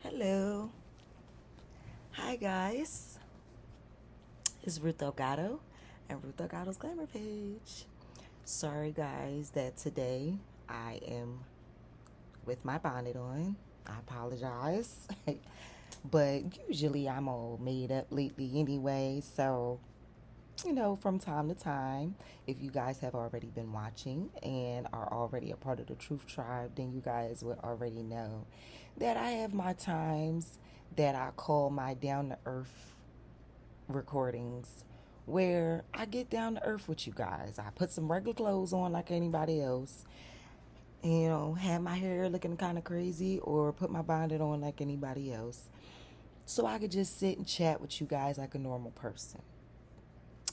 Hello. Hi, guys. It's Ruth Delgado and Ruth Delgado's Glamour Page. Sorry, guys, that today I am with my bonnet on. I apologize. But usually I'm all made up lately anyway. So, from time to time, if you guys have already been watching and are already a part of the Truth Tribe, then you guys would already know that I have my times that I call my down to earth recordings where I get down to earth with you guys. I put some regular clothes on like anybody else, have my hair looking kind of crazy or put my bonnet on like anybody else. So I could just sit and chat with you guys like a normal person.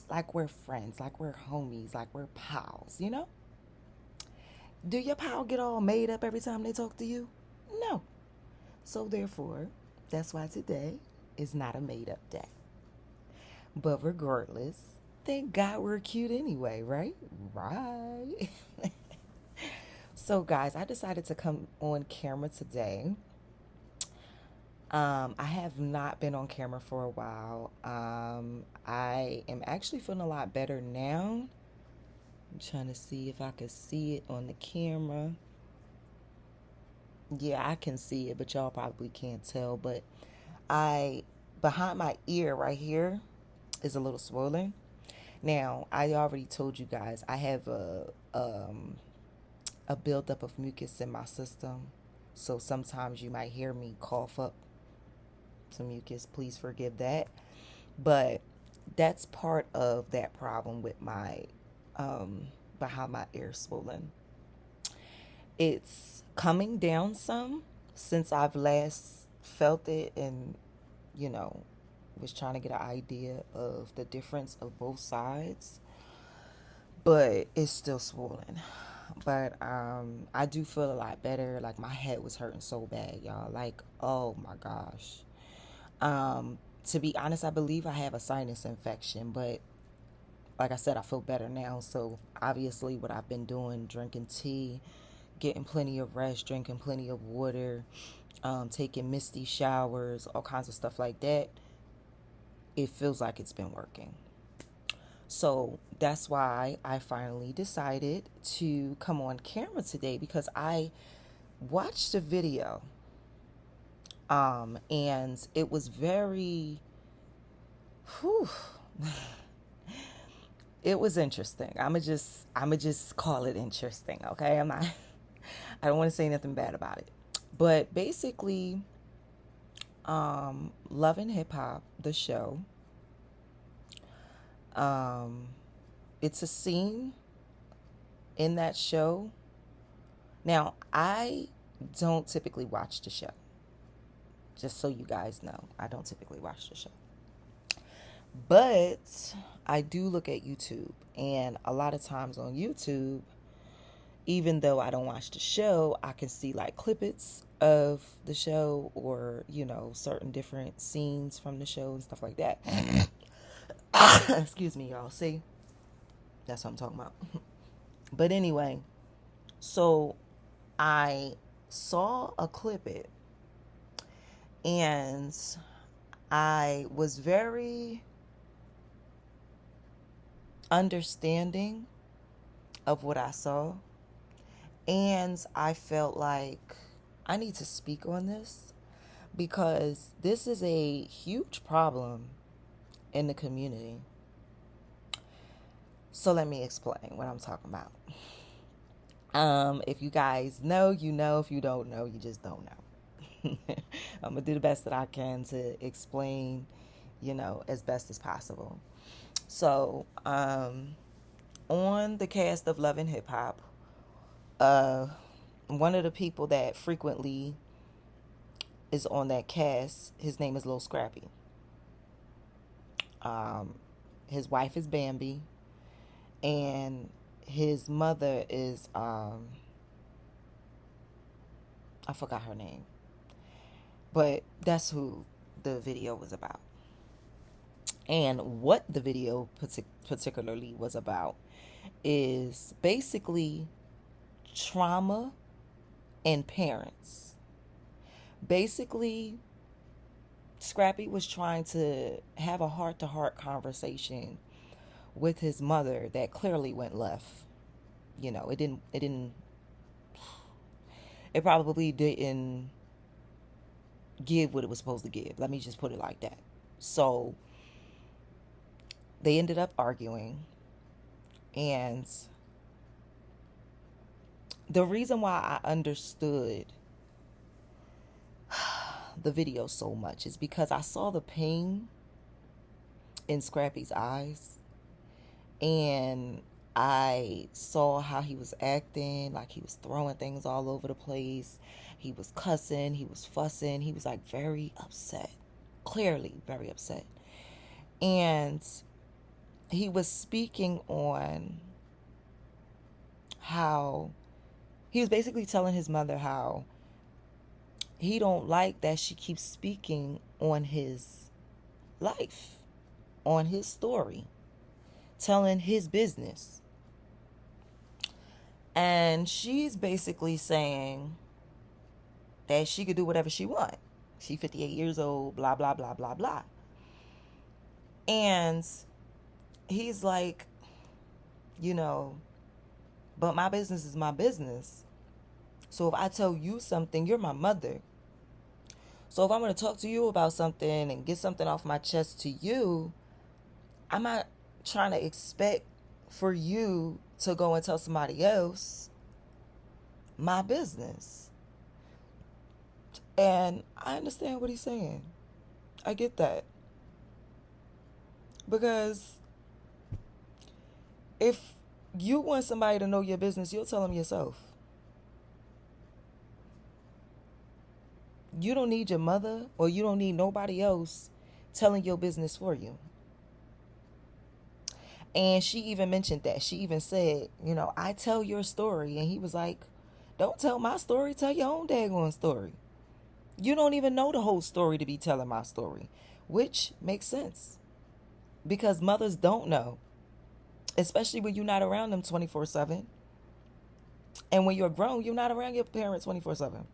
Like we're friends, like we're homies, like we're pals. Do your pal get all made up every time they talk to you? No. So therefore, that's why today is not a made up day. But regardless, thank God we're cute anyway, right? Right. So, guys, I decided to come on camera today. I have not been on camera for a while. I am actually feeling a lot better now. I'm trying to see if I can see it on the camera. Yeah, I can see it, but y'all probably can't tell. But I, behind my ear right here, is a little swollen. Now, I already told you guys I have a buildup of mucus in my system. So sometimes you might hear me cough up some mucus. Please forgive that. But that's part of that problem with my behind my ear swollen. It's coming down some since I've last felt it and, you know, was trying to get an idea of the difference of both sides, but it's still swollen. But I do feel a lot better. Like my head was hurting so bad, y'all. Like, oh my gosh. To be honest, I believe I have a sinus infection, but like I said, I feel better now. So obviously, what I've been doing, drinking tea, getting plenty of rest, drinking plenty of water, taking misty showers, all kinds of stuff like that, it feels like it's been working. So that's why I finally decided to come on camera today because I watched a video and it was very whew, it was interesting. I'm gonna just call it interesting, okay? I don't want to say nothing bad about it. But basically, Love and Hip Hop, the show, um, it's a scene in that show. Now, I don't typically watch the show. Just so you guys know, I don't typically watch the show. But I do look at YouTube. And a lot of times on YouTube, even though I don't watch the show, I can see like clippets of the show or, certain different scenes from the show and stuff like that. Excuse me, y'all. See? That's what I'm talking about. But anyway, so I saw a clip it and I was very understanding of what I saw. And I felt like I need to speak on this because this is a huge problem in the community. So let me explain what I'm talking about. If you guys know, you know. If you don't know, you just don't know. I'm going to do the best that I can to explain, as best as possible. So, on the cast of Love and Hip Hop, uh, one of the people that frequently is on that cast, his name is Lil Scrappy. Um, his wife is Bambi, and his mother is I forgot her name, but that's who the video was about. And what the video particularly was about is basically trauma and parents Basically, Scrappy was trying to have a heart-to-heart conversation with his mother that clearly went left. It probably didn't give what it was supposed to give. Let me just put it like that. So they ended up arguing, and the reason why I understood the video so much is because I saw the pain in Scrappy's eyes, and I saw how he was acting, like he was throwing things all over the place. He was cussing, he was fussing, he was like very upset, clearly very upset. And he was speaking on how he was basically telling his mother how he don't like that she keeps speaking on his life, on his story, telling his business. And she's basically saying that she could do whatever she want. She 58 years old, blah, blah, blah, blah, blah. And he's like, but my business is my business. So if I tell you something, you're my mother. So if I'm going to talk to you about something and get something off my chest to you, I'm not trying to expect for you to go and tell somebody else my business. And I understand what he's saying. I get that. Because if you want somebody to know your business, you'll tell them yourself. You don't need your mother, or you don't need nobody else telling your business for you. And she even mentioned that. She even said, I tell your story. And he was like, don't tell my story. Tell your own daggone story. You don't even know the whole story to be telling my story, which makes sense because mothers don't know, especially when you're not around them 24/7. And when you're grown, you're not around your parents 24/7.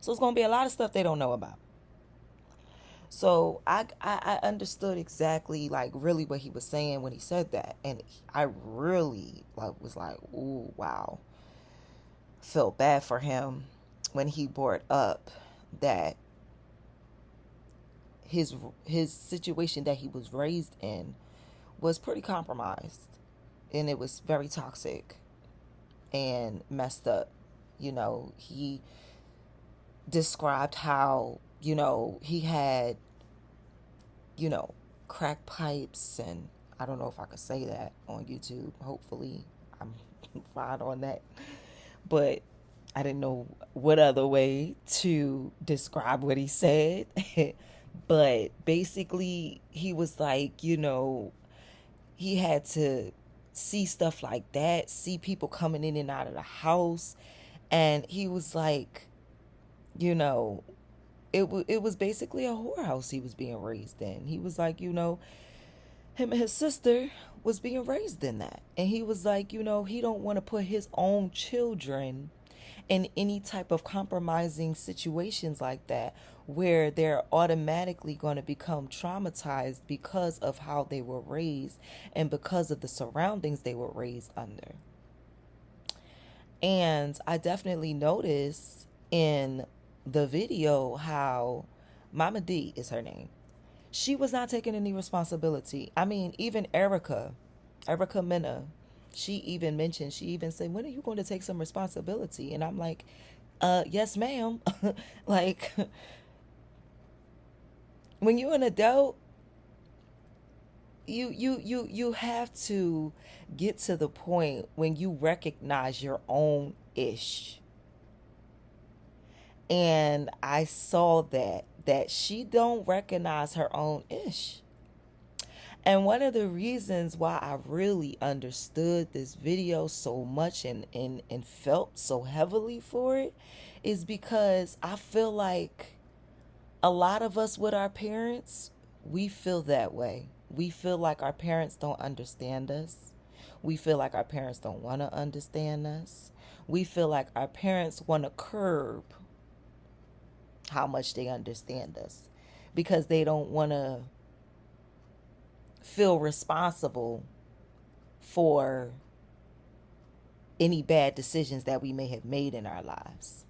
So it's going to be a lot of stuff they don't know about. So I understood exactly, like, really what he was saying when he said that. And I really was like, ooh, wow. Felt bad for him when he brought up that his situation that he was raised in was pretty compromised, and it was very toxic and messed up. He described how he had crack pipes, and I don't know if I could say that on YouTube. Hopefully I'm fine on that, but I didn't know what other way to describe what he said. But basically, he was like, he had to see stuff like that, see people coming in and out of the house. And he was like, it was basically a whorehouse he was being raised in. He was like, him and his sister was being raised in that. And he was like, he don't want to put his own children in any type of compromising situations like that, where they're automatically going to become traumatized because of how they were raised and because of the surroundings they were raised under. And I definitely noticed in the video how Mama D is her name. She was not taking any responsibility. I mean, even Erica Mena, she even said, when are you going to take some responsibility? And I'm like, yes, ma'am. Like, when you're an adult, you have to get to the point when you recognize your own ish. And I saw that she don't recognize her own ish. And one of the reasons why I really understood this video so much and felt so heavily for it is because I feel like a lot of us with our parents, we feel that way. We feel like our parents don't understand us. We feel like our parents don't want to understand us. We feel like our parents want to curb how much they understand us, because they don't want to feel responsible for any bad decisions that we may have made in our lives.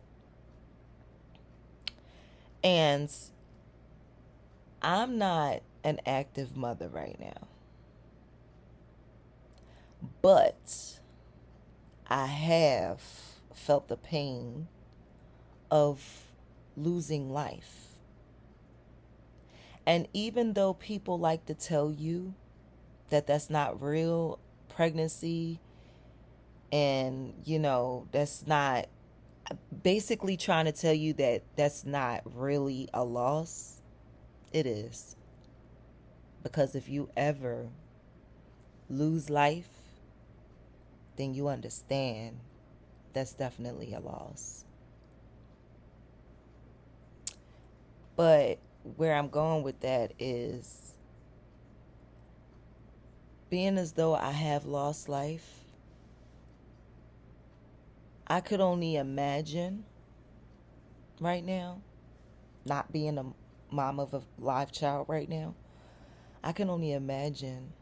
And I'm not an active mother right now, but I have felt the pain of losing life. And even though people like to tell you that that's not real pregnancy, and that's not, basically trying to tell you that that's not really a loss, it is. Because if you ever lose life, then you understand that's definitely a loss. But where I'm going with that is, being as though I have lost life, I could only imagine right now, not being a mom of a live child right now, I can only imagine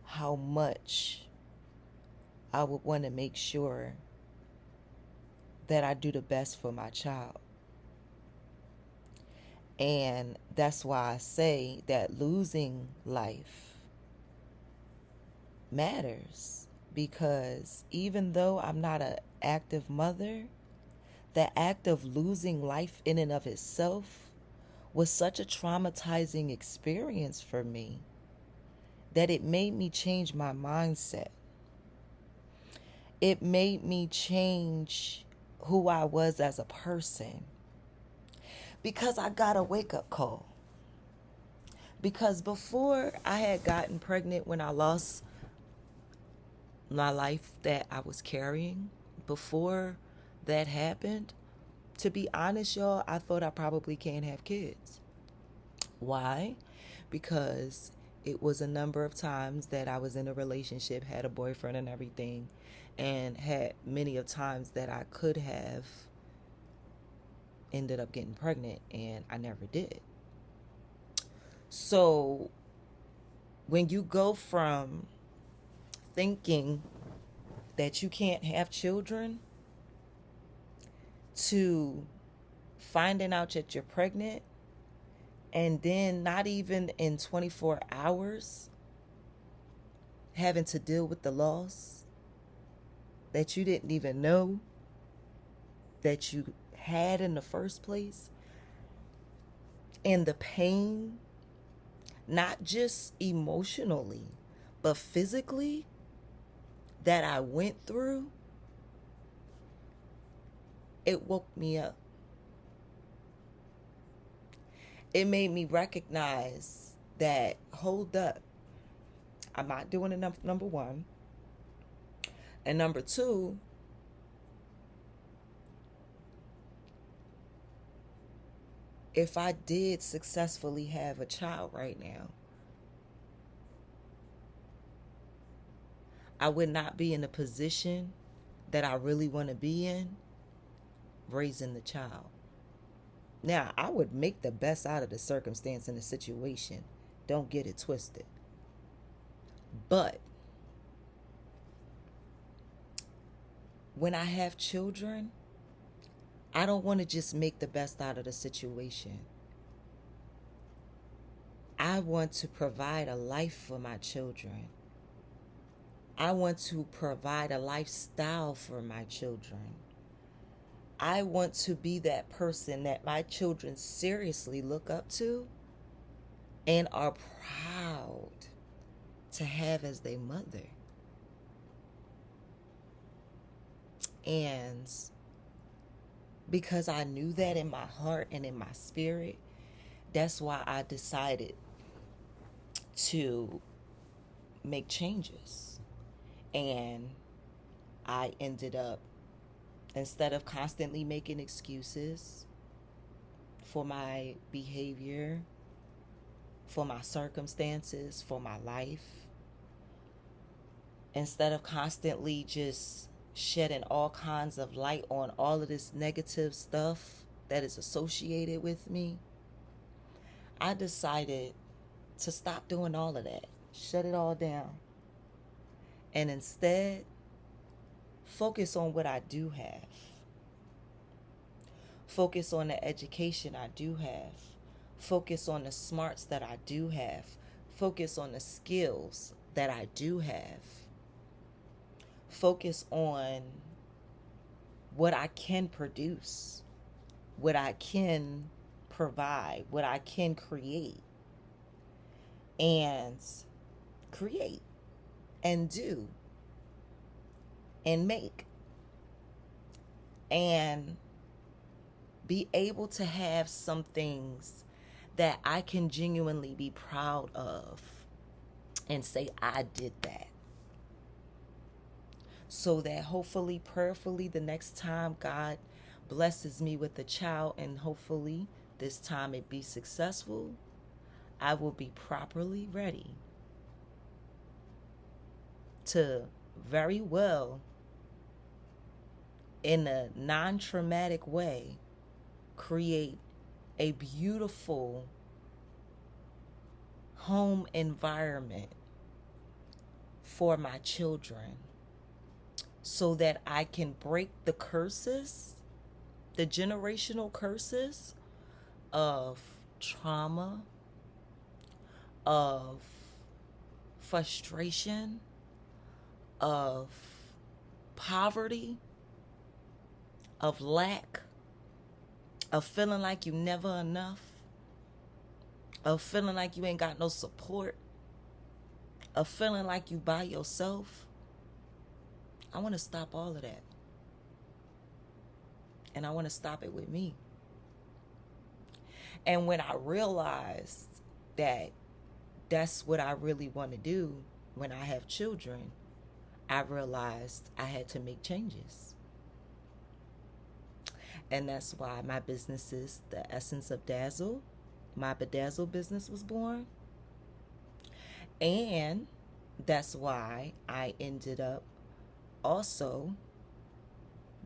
how much I would want to make sure that I do the best for my child. And that's why I say that losing life matters, because even though I'm not an active mother, the act of losing life in and of itself was such a traumatizing experience for me that it made me change my mindset. It made me change who I was as a person, because I got a wake-up call. Because before I had gotten pregnant, when I lost my life that I was carrying, before that happened, to be honest, y'all, I thought I probably can't have kids. Why? Because it was a number of times that I was in a relationship, had a boyfriend and everything, and had many of times that I could have ended up getting pregnant, and I never did. So when you go from thinking that you can't have children to finding out that you're pregnant, and then not even in 24 hours having to deal with the loss that you didn't even know that you had in the first place, and the pain, not just emotionally, but physically, that I went through, it woke me up. It made me recognize that, hold up, I'm not doing enough, number one. And number two, if I did successfully have a child right now, I would not be in the position that I really want to be in, raising the child. Now, I would make the best out of the circumstance and the situation. Don't get it twisted. But when I have children, I don't want to just make the best out of the situation. I want to provide a life for my children. I want to provide a lifestyle for my children. I want to be that person that my children seriously look up to and are proud to have as their mother. And because I knew that in my heart and in my spirit, that's why I decided to make changes. And I ended up, instead of constantly making excuses for my behavior, for my circumstances, for my life, instead of constantly just shedding all kinds of light on all of this negative stuff that is associated with me, I decided to stop doing all of that, shut it all down, and instead focus on what I do have. Focus on the education I do have. Focus on the smarts that I do have. Focus on the skills that I do have. Focus on what I can produce, what I can provide, what I can create, and create and do and make, and be able to have some things that I can genuinely be proud of and say, I did that. So that hopefully, prayerfully, the next time God blesses me with a child, and hopefully this time it be successful, I will be properly ready to very well, in a non-traumatic way, create a beautiful home environment for my children, so that I can break the curses, the generational curses of trauma, of frustration, of poverty, of lack, of feeling like you never enough, of feeling like you ain't got no support, of feeling like you by yourself. I want to stop all of that. And I want to stop it with me. And when I realized that that's what I really want to do when I have children, I realized I had to make changes. And that's why my business is The Essence of Dazzle. My Bedazzle business was born. And that's why I ended up also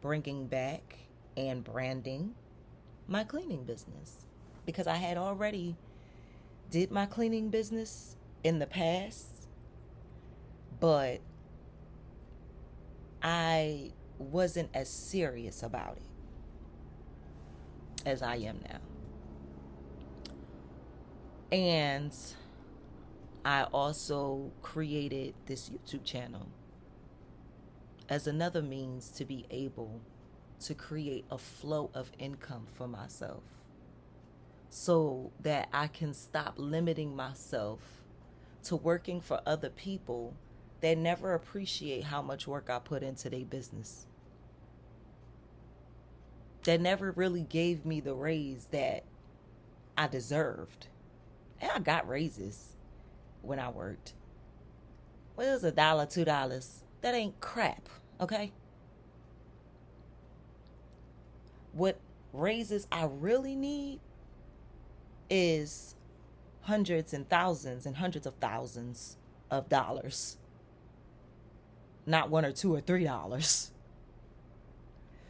bringing back and branding my cleaning business, because I had already did my cleaning business in the past, but I wasn't as serious about it as I am now. And I also created this YouTube channel as another means to be able to create a flow of income for myself, so that I can stop limiting myself to working for other people that never appreciate how much work I put into their business, that never really gave me the raise that I deserved. And I got raises when I worked. Well, it was $1, $2. That ain't crap, okay? What raises I really need is hundreds and thousands and hundreds of thousands of dollars, not $1 or $2 or $3.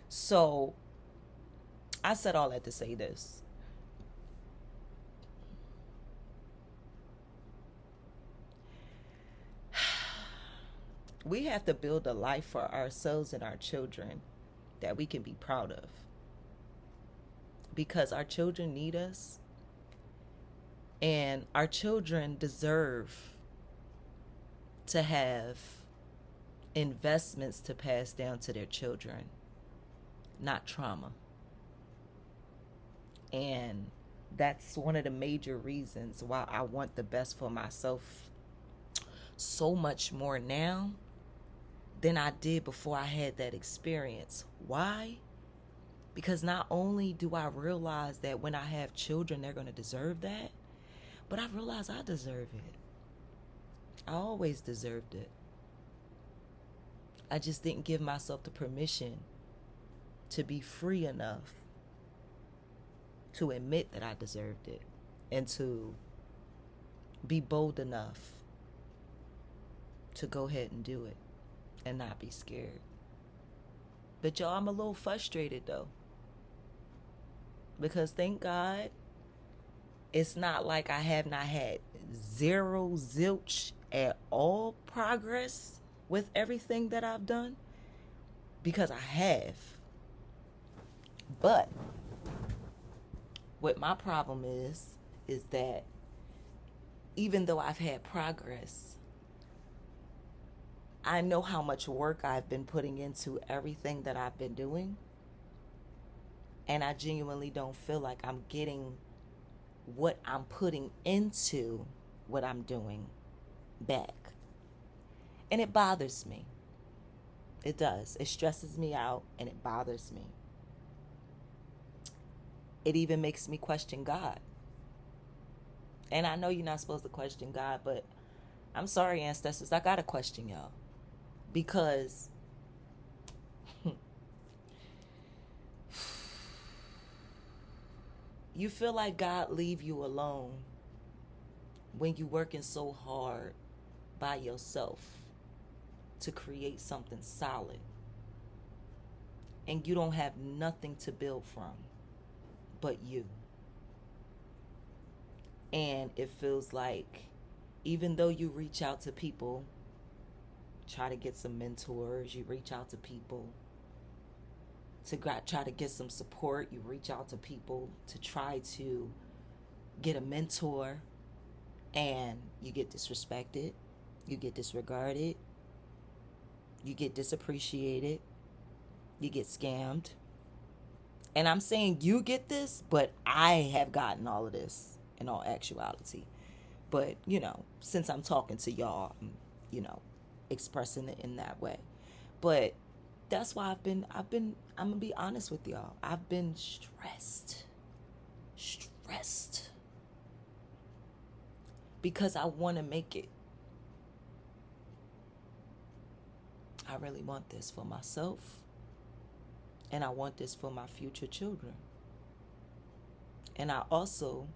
So I said all that to say this. We have to build a life for ourselves and our children that we can be proud of, because our children need us, and our children deserve to have investments to pass down to their children, not trauma. And that's one of the major reasons why I want the best for myself so much more now than I did before I had that experience. Why? Because not only do I realize that when I have children, they're going to deserve that, but I realize I deserve it. I always deserved it. I just didn't give myself the permission to be free enough to admit that I deserved it, and to be bold enough to go ahead and do it and not be scared. But y'all, I'm a little frustrated though. Because thank God, it's not like I have not had zero zilch at all progress with everything that I've done. Because I have. But what my problem is that even though I've had progress, I know how much work I've been putting into everything that I've been doing. And I genuinely don't feel like I'm getting what I'm putting into what I'm doing back. And it bothers me. It does. It stresses me out and it bothers me. It even makes me question God. And I know you're not supposed to question God, but I'm sorry, ancestors, I gotta question y'all. Because you feel like God leave you alone when you working so hard by yourself to create something solid. And you don't have nothing to build from but you. And it feels like even though you reach out to people, try to get some mentors, you reach out to people to try to get some support, you reach out to people to try to get a mentor, and you get disrespected, you get disregarded, you get disappreciated, you get scammed. And I'm saying you get this, but I have gotten all of this in all actuality. But, since I'm talking to y'all, I'm, expressing it in that way. But that's why I'm going to be honest with y'all. I've been stressed. Because I want to make it. I really want this for myself. And I want this for my future children. And I also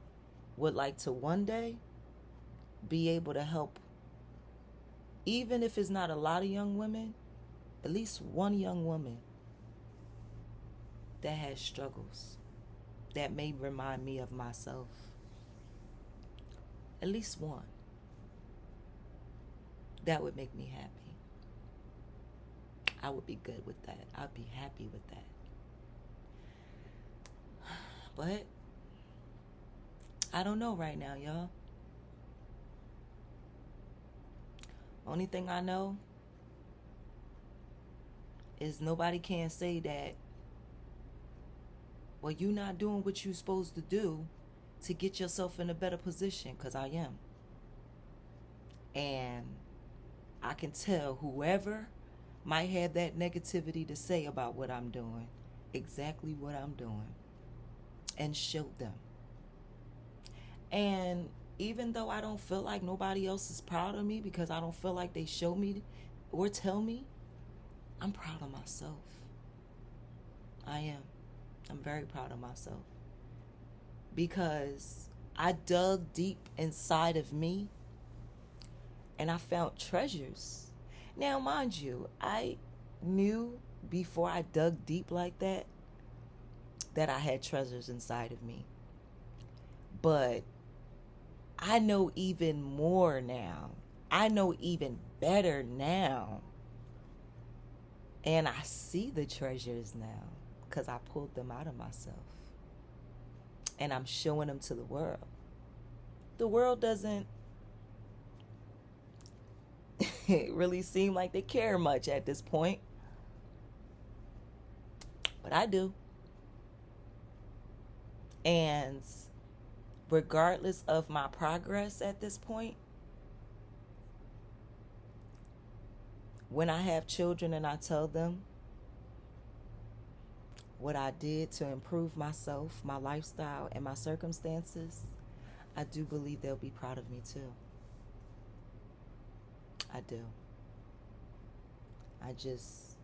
would like to one day be able to help, even if it's not a lot of young women, at least one young woman that has struggles that may remind me of myself. At least one. That would make me happy. I would be good with that. I'd be happy with that. But I don't know right now, y'all. Only thing I know is nobody can say that, well, you're not doing what you're supposed to do to get yourself in a better position, because I am. And I can tell whoever might have that negativity to say about what I'm doing, exactly what I'm doing, and show them. And even though I don't feel like nobody else is proud of me because I don't feel like they show me or tell me, I'm proud of myself. I am. I'm very proud of myself. Because I dug deep inside of me and I found treasures. Now, mind you, I knew before I dug deep like that I had treasures inside of me. But I know even more now. I know even better now. And I see the treasures now because I pulled them out of myself. And I'm showing them to the world. The world doesn't really seem like they care much at this point. But I do. And regardless of my progress at this point, when I have children and I tell them what I did to improve myself, my lifestyle, and my circumstances, I do believe they'll be proud of me too. I do. I just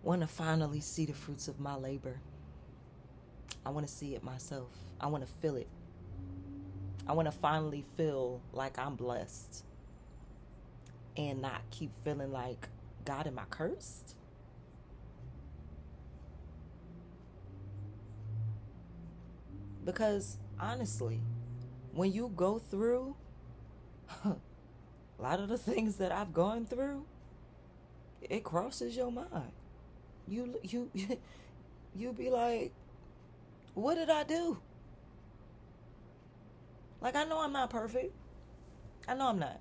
want to finally see the fruits of my labor. I want to see it myself. I want to feel it. I want to finally feel like I'm blessed and not keep feeling like, God, am I cursed? Because honestly, when you go through a lot of the things that I've gone through, it crosses your mind. You you be like, what did I do? Like, I know I'm not perfect. I know I'm not.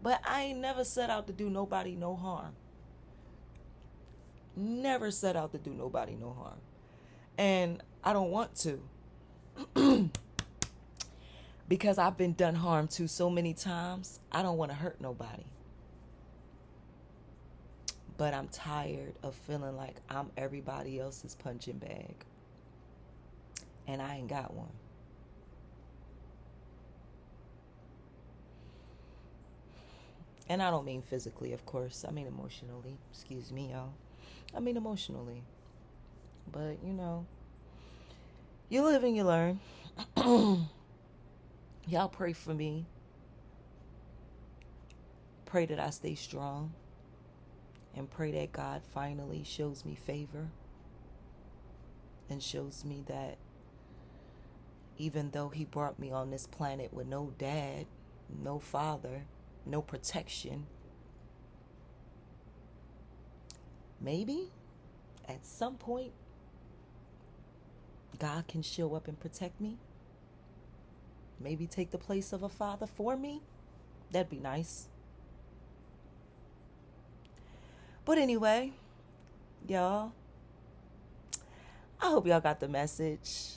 But I ain't never set out to do nobody no harm. Never set out to do nobody no harm. And I don't want to. Because I've been done harm to so many times, I don't want to hurt nobody. But I'm tired of feeling like I'm everybody else's punching bag. And I ain't got one. And I don't mean physically, of course. I mean emotionally. Excuse me, y'all. I mean emotionally. But, you live and you learn. Y'all pray for me. Pray that I stay strong. And pray that God finally shows me favor. And shows me that even though he brought me on this planet with no dad, no father, no protection, maybe at some point God can show up and protect me. Maybe take the place of a father for me. That'd be nice. But anyway, y'all, I hope y'all got the message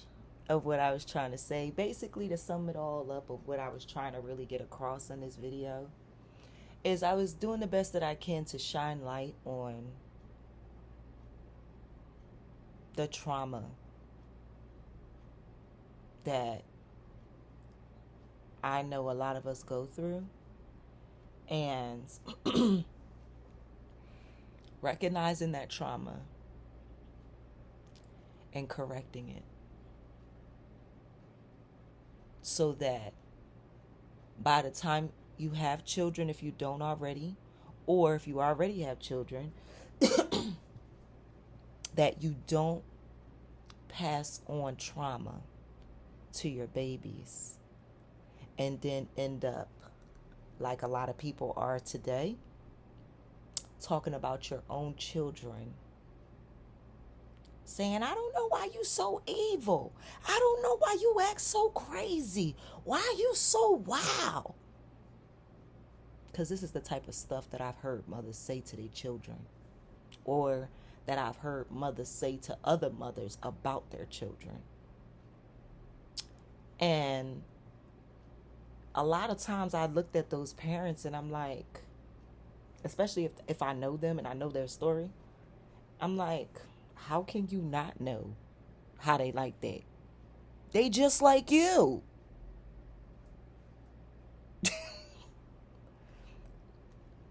of what I was trying to say. Basically, to sum it all up of what I was trying to really get across in this video is I was doing the best that I can to shine light on the trauma that I know a lot of us go through, and recognizing that trauma and correcting it so that by the time you have children, if you don't already, or if you already have children, that you don't pass on trauma to your babies and then end up like a lot of people are today, talking about your own children, saying, I don't know why you so evil. I don't know why you act so crazy. Why are you so wild? Because this is the type of stuff that I've heard mothers say to their children, or that I've heard mothers say to other mothers about their children. And a lot of times I looked at those parents and I'm like, especially if I know them and I know their story, I'm like, how can you not know how they like that? They just like you.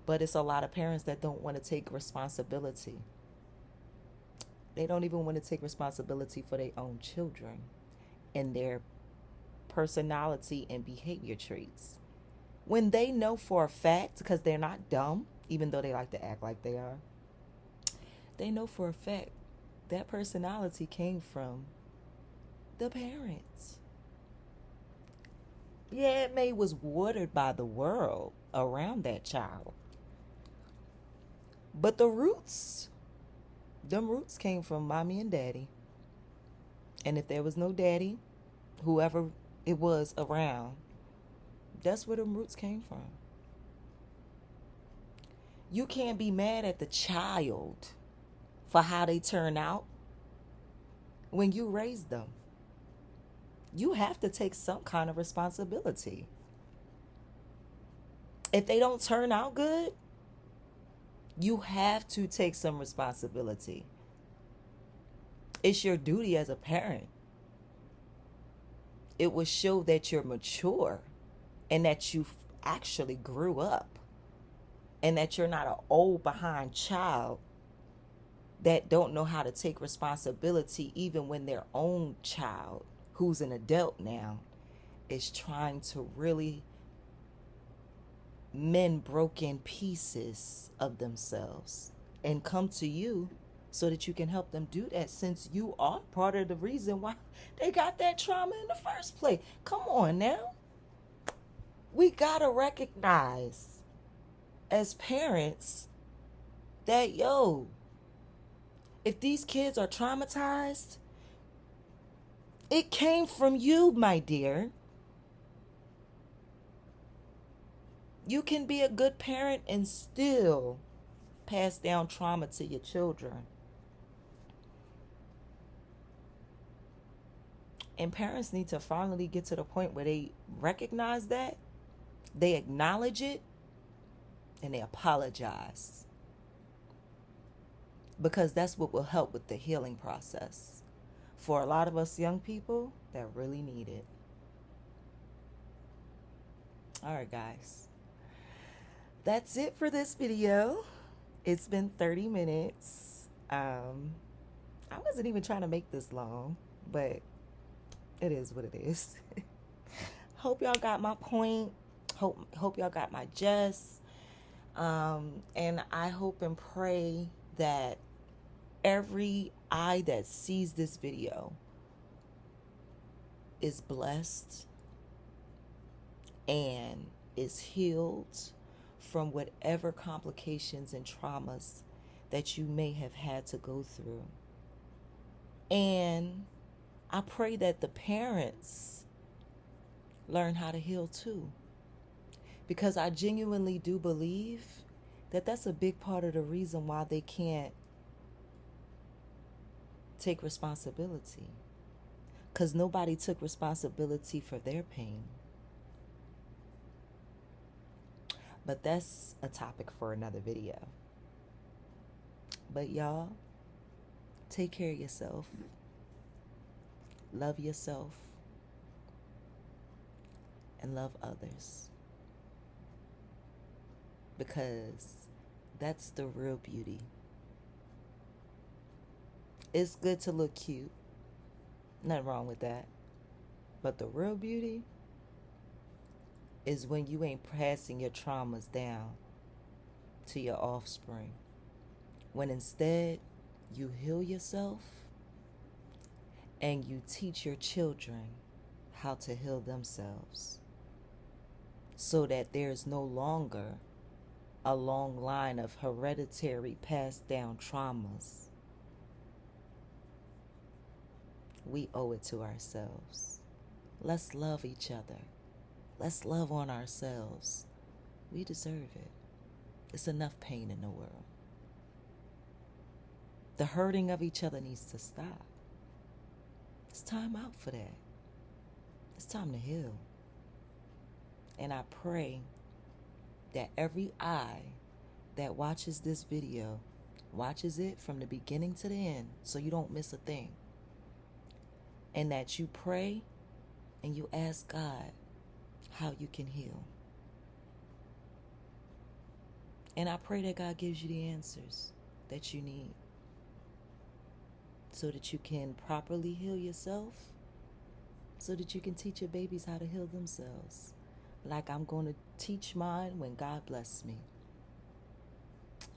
But it's a lot of parents that don't want to take responsibility. They don't even want to take responsibility for their own children and their personality and behavior traits. When they know for a fact, because they're not dumb, even though they like to act like they are, they know for a fact that personality came from the parents. Yeah, it may was watered by the world around that child. But them roots came from mommy and daddy. And if there was no daddy, whoever it was around, that's where them roots came from. You can't be mad at the child for how they turn out when you raised them. You have to take some kind of responsibility. If they don't turn out good, you have to take some responsibility. It's your duty as a parent. It will show that you're mature and that you actually grew up and that you're not an old behind child that don't know how to take responsibility even when their own child, who's an adult now, is trying to really mend broken pieces of themselves and come to you so that you can help them do that, since you are part of the reason why they got that trauma in the first place. Come on now. We gotta recognize as parents that, yo, if these kids are traumatized, it came from you, my dear. You can be a good parent and still pass down trauma to your children. And parents need to finally get to the point where they recognize that, they acknowledge it, and they apologize. Because that's what will help with the healing process for a lot of us young people that really need it. All right, guys. That's it for this video. It's been 30 minutes. I wasn't even trying to make this long, but it is what it is. Hope y'all got my point. Hope y'all got my gist. And I hope and pray that every eye that sees this video is blessed and is healed from whatever complications and traumas that you may have had to go through. And I pray that the parents learn how to heal too. Because I genuinely do believe that that's a big part of the reason why they can't take responsibility. Because nobody took responsibility for their pain. But that's a topic for another video. But y'all, take care of yourself. Love yourself. And love others. Because that's the real beauty. It's good to look cute. Nothing wrong with that. But the real beauty is when you ain't passing your traumas down to your offspring. When instead you heal yourself and you teach your children how to heal themselves, so that there's no longer a long line of hereditary passed down traumas. We owe it to ourselves. Let's love each other. Let's love on ourselves. We deserve it. It's enough pain in the world. The hurting of each other needs to stop. It's time out for that. It's time to heal. And I pray that every eye that watches this video watches it from the beginning to the end, so you don't miss a thing. And that you pray and you ask God how you can heal. And I pray that God gives you the answers that you need, so that you can properly heal yourself, so that you can teach your babies how to heal themselves, like I'm going to teach mine when God bless me.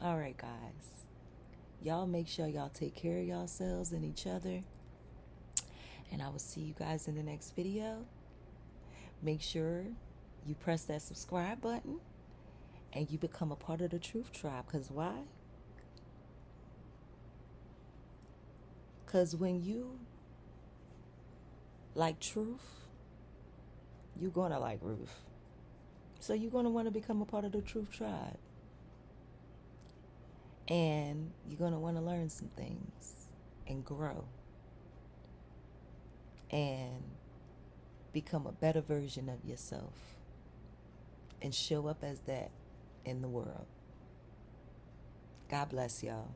All right, guys. Y'all make sure y'all take care of yourselves and each other. And I will see you guys in the next video. Make sure you press that subscribe button and you become a part of the Truth Tribe. Because why? Because when you like truth, you're going to like Ruth. So you're going to want to become a part of the Truth Tribe. And you're going to want to learn some things and grow. And become a better version of yourself. And show up as that in the world. God bless y'all.